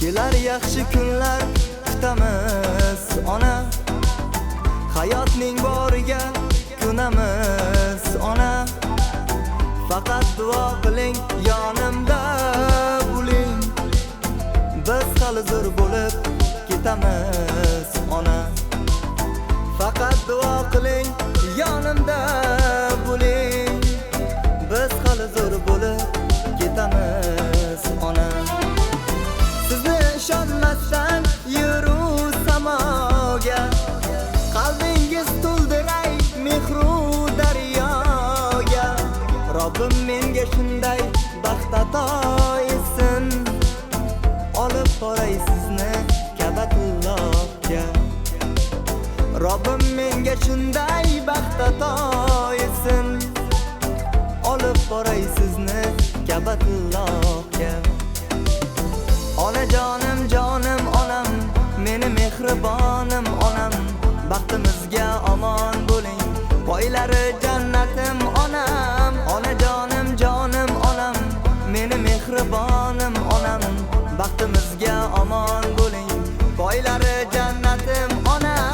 kelar yaxshi kunlar kutamiz ona, hayotning boriga kunamiz ona. Faqat duo qiling, yonimda bo'ling, biz hali zo'r bo'lib ketamiz ona. Faqat duo qiling, yonimda bo'ling, biz hali zo'r bo'lib ketamiz ona. Sizni ishonmasdan yuru samoga, qalbingiz to'ldiray mehru daryoga. Robbim menga shunday baxt ato etsin, olib boray sizni Ka'batullohga. Robbim menga shunday baxt ato etsin, olib boray sizni Ka'batullohga. Onajonim jonim onam, meni mehribonim onam, baxtimizga omon bo'ling, poylari jannatim onam. Onajonim jonim onam, meni mehribonim onam, baxtimizga omon bo'ling, poylari jannatim onam.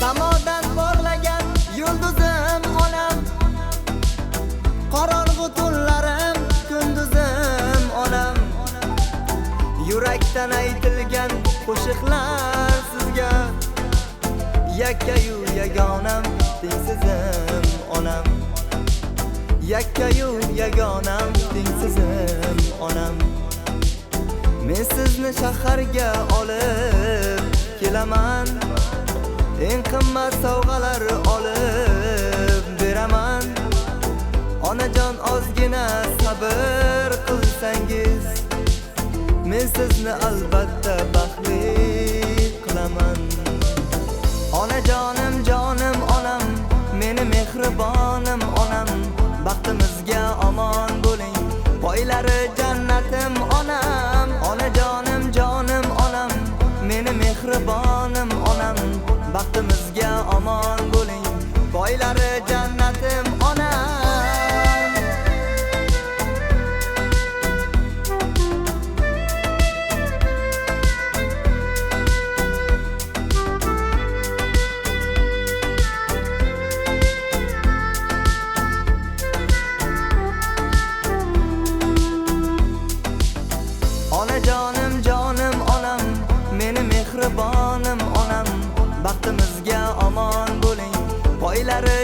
Samodan porlagan yulduzim onam, qorong'u tunlarim kunduzim onam. Yurakdan aytilgan qo'shiqlar sizga, yakkayu yagonam tengsizim onam. Yakkayu yagonam tengsizim onam. Men sizni shaharga olib kelaman, eng qimmat sovg'alar olib beraman. Onajon ozgina sabr qilsangiz, men sizni albatta baxtli qilaman. Onajonim jonim onam, meni mehribonim onam, baxtimizga omon bo'ling, poylari jannatim onam. Onajonim jonim onam, meni mehribonim onam, baxtimizga omon bo'ling, poylari jannatim onam. Onajonim jonim onam, meni mehribonim onam, baxtimizga omon bo'ling, poylari